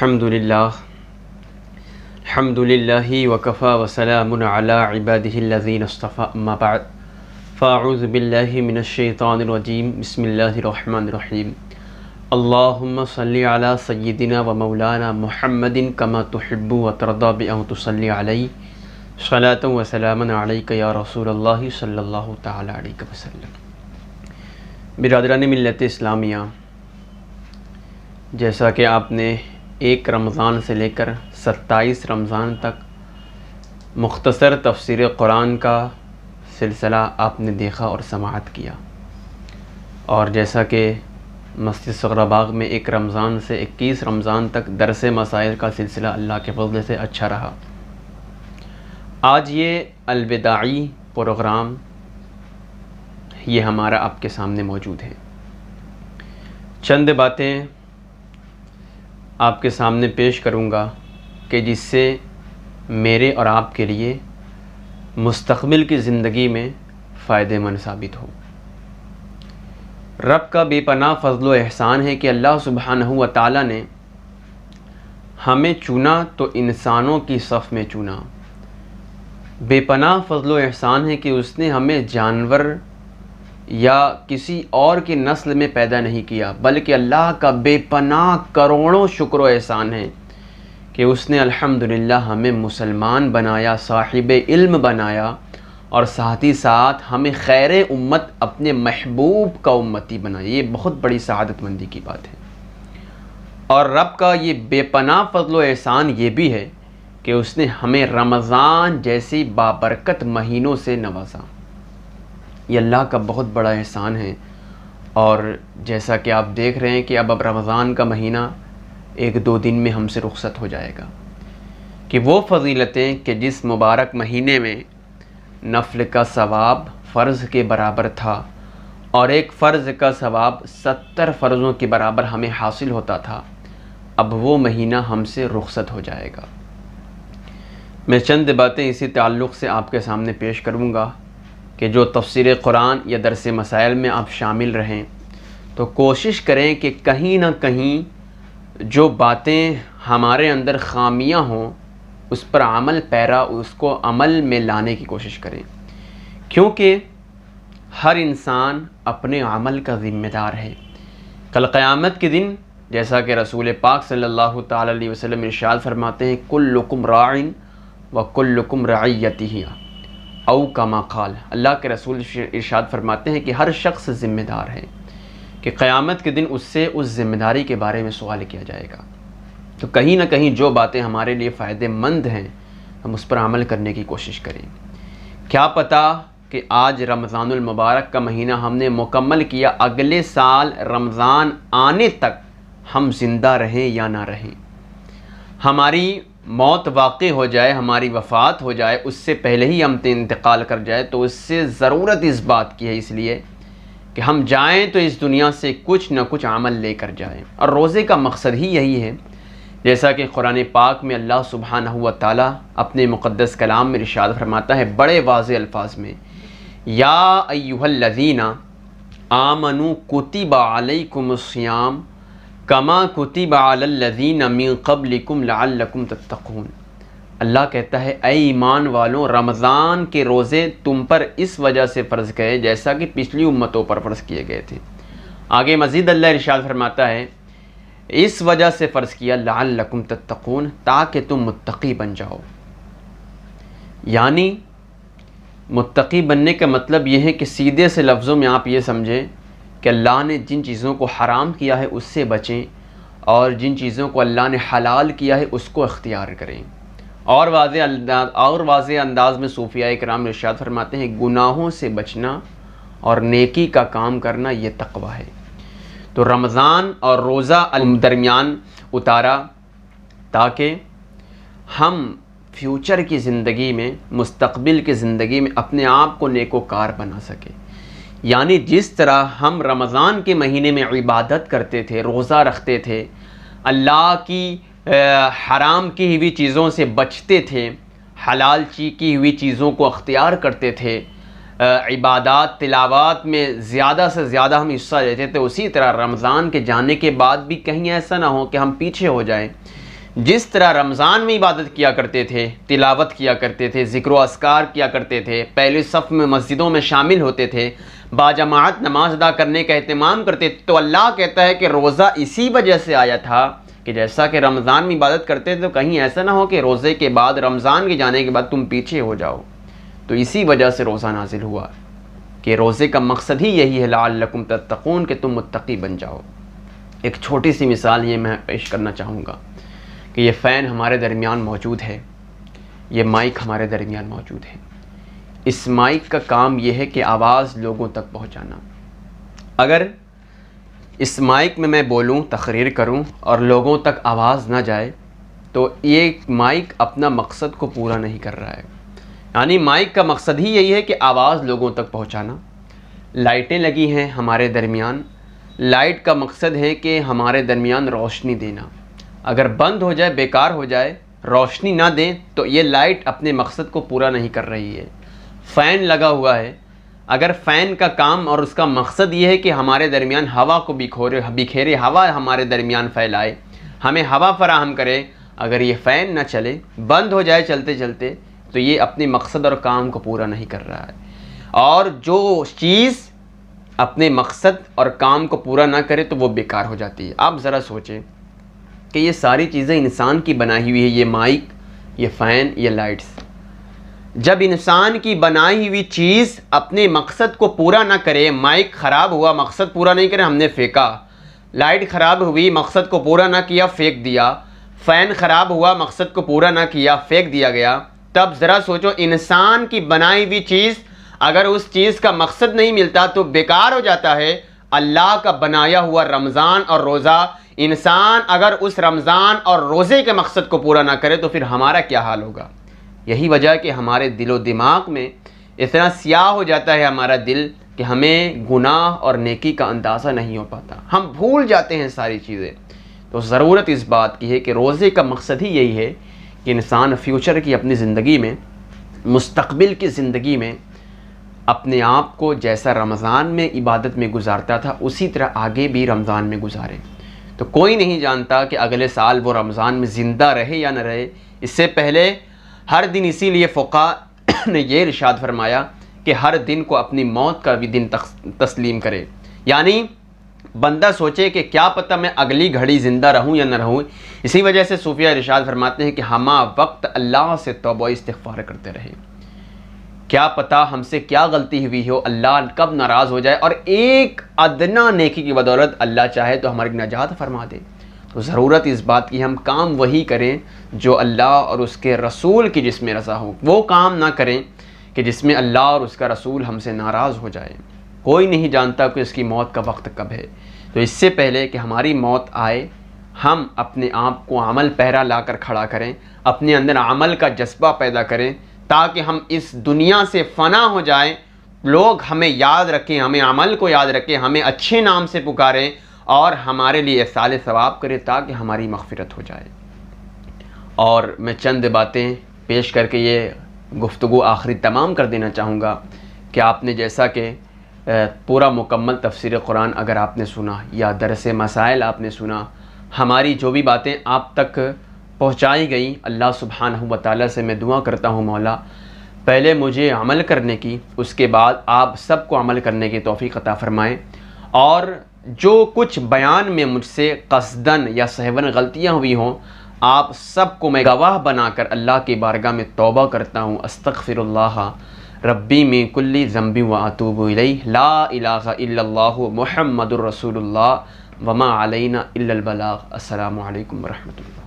अल्हम्दुलिल्लाह हम्दुलिल्लाहि वकफ़ा वसलामुन अला इबादिहिल्लज़ीना इस्तफ़ा अम्मा बअद फ़अऊज़ु बिल्लाहि मिनश्शैतानिर्रजीम बिस्मिल्लाहिर्रहमानिर्रहीम अल्लाहुम्मा सल्लि अला सय्यिदिना व मौलाना मुहम्मदिन कमा तुहिब्बु व तर्दा बि अन तुसल्लि अलैहि सलातन व सलामन अलैका या रसूलल्लाह सल्लल्लाहु तआला अलैहि वसल्लम। बिरादरान मिल्लत इस्लामिया, जैसा कि आपने 1 रमज़ान से लेकर 27 रमज़ान तक मुख्तसर तफसीर कुरान का सिलसिला आपने देखा और समाअत किया, और जैसा कि मस्जिद सग़रा बाग में 1 रमज़ान से 21 रमज़ान तक दरस मसाइल का सिलसिला अल्लाह के फ़ज़ल से अच्छा रहा, आज ये अलविदाई प्रोग्राम ये हमारा आपके सामने मौजूद है। चंद बातें आपके सामने पेश करूँगा कि जिससे मेरे और आपके लिए मुस्तक़बिल की ज़िंदगी में फ़ायदेमंद साबित हो। रब का बेपनाह फ़ज़ल व एहसान है कि अल्लाह सुब्हानहू व तआला ने हमें चुना तो इंसानों की सफ़ में चुना। बेपनाह फ़ज़ल व एहसान है कि उसने हमें जानवर या किसी और की नस्ल में पैदा नहीं किया, बल्कि अल्लाह का बेपनाह करोड़ों शुक्र व एहसान है कि उसने अल्हम्दुलिल्लाह हमें मुसलमान बनाया, साहिब इल्म बनाया, और साथ ही साथ हमें खैर उम्मत अपने महबूब का उम्मती बनाया। ये बहुत बड़ी सआदतमंदी की बात है। और रब का ये बेपनाह फ़ज़ल व एहसान ये भी है कि उसने हमें रमज़ान जैसी बाबरकत महीनों से नवाजा। ये अल्लाह का बहुत बड़ा एहसान है। और जैसा कि आप देख रहे हैं कि अब रमज़ान का महीना 1-2 दिन में हमसे रुखसत हो जाएगा, कि वो फ़ज़ीलतें कि जिस मुबारक महीने में नफ़ल का सवाब फ़र्ज़ के बराबर था और एक फ़र्ज़ का सवाब 70 फ़र्ज़ों के बराबर हमें हासिल होता था, अब वो महीना हमसे रुखसत हो जाएगा। मैं चंद बातें इसी ताल्लुक़ से आपके सामने पेश करूँगा कि जो तफ़सीर कुरान या दरस मसाइल में आप शामिल रहें, तो कोशिश करें कि कहीं ना कहीं जो बातें हमारे अंदर ख़ामियाँ हों उस पर अमल पैरा उसको अमल में लाने की कोशिश करें, क्योंकि हर इंसान अपने अमल का ज़िम्मेदार है। कल क़यामत के दिन जैसा कि रसूल पाक सल्लल्लाहु तआला अलैहि वसल्लम इरशाद फरमाते हैं, कुल्लुकुम राइन व कुल्लुकुम रअयतिही औ कमा क़ाल। अल्लाह के रसूल इरशाद फरमाते हैं कि हर शख्स ज़िम्मेदार है, कि क़यामत के दिन उससे उस ज़िम्मेदारी के बारे में सवाल किया जाएगा। तो कहीं ना कहीं जो बातें हमारे लिए फ़ायदेमंद हैं हम उस पर अमल करने की कोशिश करें। क्या पता कि आज रमज़ानुल मुबारक का महीना हमने मुकम्मल किया, अगले साल रमज़ान आने तक हम ज़िंदा रहें या ना रहें, हमारी मौत वाक़ई हो जाए, हमारी वफ़ात हो जाए, उससे पहले ही हम इंतकाल कर जाए, तो उससे ज़रूरत इस बात की है इसलिए कि हम जाएं तो इस दुनिया से कुछ न कुछ अमल लेकर जाएं। और रोज़े का मकसद ही यही है, जैसा कि कुरान पाक में अल्लाह सुब्हानहू व तआला अपने मुक़द्दस कलाम में इरशाद फरमाता है बड़े वाज़े अल्फाज में, या अय्युहल्लज़ीना आमनू कुतिबा अलैकुमुस्सियाम कमा कुतिबा अलल्लज़ीना मिन क़ब्लिकुम लअल्लकुम तत्तक़ून। अल्लाह कहता है, ऐ ईमान वालों, रमज़ान के रोज़े तुम पर इस वजह से फ़र्ज़ किए जैसा कि पिछली उम्मतों पर फ़र्ज़ किए गए थे। आगे मज़ीद अल्लाह इरशाद फरमाता है, इस वजह से फ़र्ज़ किया लअल्लकुम तत्तक़ून, ताकि तुम मुत्तक़ी बन जाओ। यानी मुत्तक़ी बनने का मतलब यह है कि सीधे से लफ्ज़ों में आप ये समझें कि अल्लाह ने जिन चीज़ों को हराम किया है उससे बचें, और जिन चीज़ों को अल्लाह ने हलाल किया है उसको इख्तियार करें। और वाज़े अंदाज़ में सूफ़िया किराम इरशाद फरमाते हैं, गुनाहों से बचना और नेकी का काम करना ये तक़वा है। तो रमज़ान और रोज़ा दरमियान उतारा ताकि हम फ्यूचर की ज़िंदगी में, मुस्तक़बिल की ज़िंदगी में अपने आप को नेकोकार बना सकें। यानी जिस तरह हम रमज़ान के महीने में इबादत करते थे, रोज़ा रखते थे, अल्लाह की हराम की हुई चीज़ों से बचते थे, हलाल की हुई चीज़ों को अख्तियार करते थे, इबादत तिलावत में ज़्यादा से ज़्यादा हम हिस्सा लेते थे, उसी तरह रमज़ान के जाने के बाद भी कहीं ऐसा ना हो कि हम पीछे हो जाएं, जिस तरह रमज़ान में इबादत किया करते थे, तिलावत किया करते थे, ज़िक्र व अस्कार किया करते थे, पहले सफ़ में मस्जिदों में शामिल होते थे, बाजमात नमाज अदा करने का एहतमाम करते थे, तो अल्लाह कहता है कि रोज़ा इसी वजह से आया था कि जैसा कि रमज़ान में इबादत करते थे तो कहीं ऐसा ना हो कि रोज़े के बाद, रमज़ान के जाने के बाद तुम पीछे हो जाओ। तो इसी वजह से रोज़ा नाजिल हुआ कि रोज़े का मकसद ही यही है लअल्लकुम तत्तक़ून, कि तुम मुत्तक़ी बन जाओ। एक छोटी सी मिसाल ये मैं पेश करना चाहूँगा कि ये फ़ैन हमारे दरमियान मौजूद है, ये माइक हमारे दरमियान मौजूद है। इस माइक का काम ये है कि आवाज़ लोगों तक पहुँचाना। अगर इस माइक में मैं बोलूँ, तकरीर करूँ और लोगों तक आवाज़ ना जाए तो ये माइक अपना मकसद को पूरा नहीं कर रहा है। यानी माइक का मकसद ही यही है कि आवाज़ लोगों तक पहुँचाना। लाइटें लगी हैं हमारे दरमियान, लाइट का मकसद है कि हमारे दरमियान रोशनी देना। अगर बंद हो जाए, बेकार हो जाए, रोशनी ना दें तो ये लाइट अपने मकसद को पूरा नहीं कर रही है। फ़ैन लगा हुआ है, अगर फ़ैन का काम और उसका मकसद ये है कि हमारे दरमियान हवा को बिखेरे हवा हमारे दरमियान फैलाए, हमें हवा फराहम करे, अगर ये फ़ैन ना चले, बंद हो जाए चलते चलते, तो ये अपने मकसद और काम को पूरा नहीं कर रहा है। और जो चीज़ अपने मकसद और काम को पूरा ना करे तो वो बेकार हो जाती है। आप ज़रा सोचें कि ये सारी चीज़ें इंसान की बनाई हुई है, ये माइक, ये फ़ैन, ये लाइट्स। जब इंसान की बनाई हुई चीज़ अपने मकसद को पूरा ना करे, माइक ख़राब हुआ, मकसद पूरा नहीं करे, हमने फेंका, लाइट ख़राब हुई, मकसद को पूरा ना किया, फेंक दिया, फ़ैन ख़राब हुआ, मकसद को पूरा ना किया, फेंक दिया गया, तब ज़रा सोचो इंसान की बनाई हुई चीज़ अगर उस चीज़ का मकसद नहीं मिलता तो बेकार हो जाता है। अल्लाह का बनाया हुआ रमज़ान और रोज़ा, इंसान अगर उस रमज़ान और रोज़े के मकसद को पूरा ना करे तो फिर हमारा क्या हाल होगा। यही वजह कि हमारे दिलो दिमाग में इतना स्याह हो जाता है हमारा दिल कि हमें गुनाह और नेकी का अंदाज़ा नहीं हो पाता, हम भूल जाते हैं सारी चीज़ें। तो ज़रूरत इस बात की है कि रोज़े का मकसद ही यही है कि इंसान फ्यूचर की अपनी ज़िंदगी में, मुस्तक़बिल की ज़िंदगी में अपने आप को जैसा रमज़ान में इबादत में गुजारता था उसी तरह आगे भी रमज़ान में गुजारे। तो कोई नहीं जानता कि अगले साल वो रमज़ान में ज़िंदा रहे या न रहे। इससे पहले हर दिन, इसीलिए फ़ुक़हा ने ये इरशाद फरमाया कि हर दिन को अपनी मौत का भी दिन तस्लीम करे। यानी बंदा सोचे कि क्या पता मैं अगली घड़ी ज़िंदा रहूँ या न रहूँ। इसी वजह से सूफिया इरशाद फरमाते हैं कि हमा वक्त अल्लाह से तौबा इस्तिग़फ़ार करते रहे। क्या पता हमसे क्या गलती हुई हो, अल्लाह कब नाराज़ हो जाए और एक अदना नेकी की बदौलत अल्लाह चाहे तो हमारी नजात फरमा दे। तो ज़रूरत इस बात की हम काम वही करें जो अल्लाह और उसके रसूल की जिसमें रज़ा हो। वो काम ना करें कि जिसमें अल्लाह और उसका रसूल हमसे नाराज़ हो जाए। कोई नहीं जानता कि उसकी मौत का वक्त कब है। तो इससे पहले कि हमारी मौत आए, हम अपने आप को अमल पहरा ला कर खड़ा करें, अपने अंदर अमल का जज्बा पैदा करें ताकि हम इस दुनिया से फ़ना हो जाएं, लोग हमें याद रखें, हमें अमल को याद रखें, हमें अच्छे नाम से पुकारें और हमारे लिए एहसाल सवाब करें ताकि हमारी मग़फ़िरत हो जाए। और मैं चंद बातें पेश करके ये गुफ्तगू आखिरी तमाम कर देना चाहूँगा कि आपने जैसा कि पूरा मुकम्मल तफ़सीर कुरान अगर आपने सुना या दरस मसाइल आपने सुना, हमारी जो भी बातें आप तक पहुँचाई गई, अल्लाह सुब्हानहू व तआला से मैं दुआ करता हूँ मौला पहले मुझे अमल करने की, उसके बाद आप सबको अमल करने की तौफ़ीक़ अता फ़रमाएँ। और जो कुछ बयान में मुझसे क़स्दन या सहवन गलतियाँ हुई हों, आप सबको मैं गवाह बनाकर अल्लाह की बारगाह में तौबा करता हूँ। अस्तग़फ़िरुल्लाह रब्बी मिन कुल्ली ज़ंबि व अतूबु इलैहि, ला इलाहा इल्लल्लाहु मुहम्मदुर रसूलुल्लाह व मा अलैना इल्लल बलाग़। अस्सलामु अलैकुम व रहमतुल्लाह।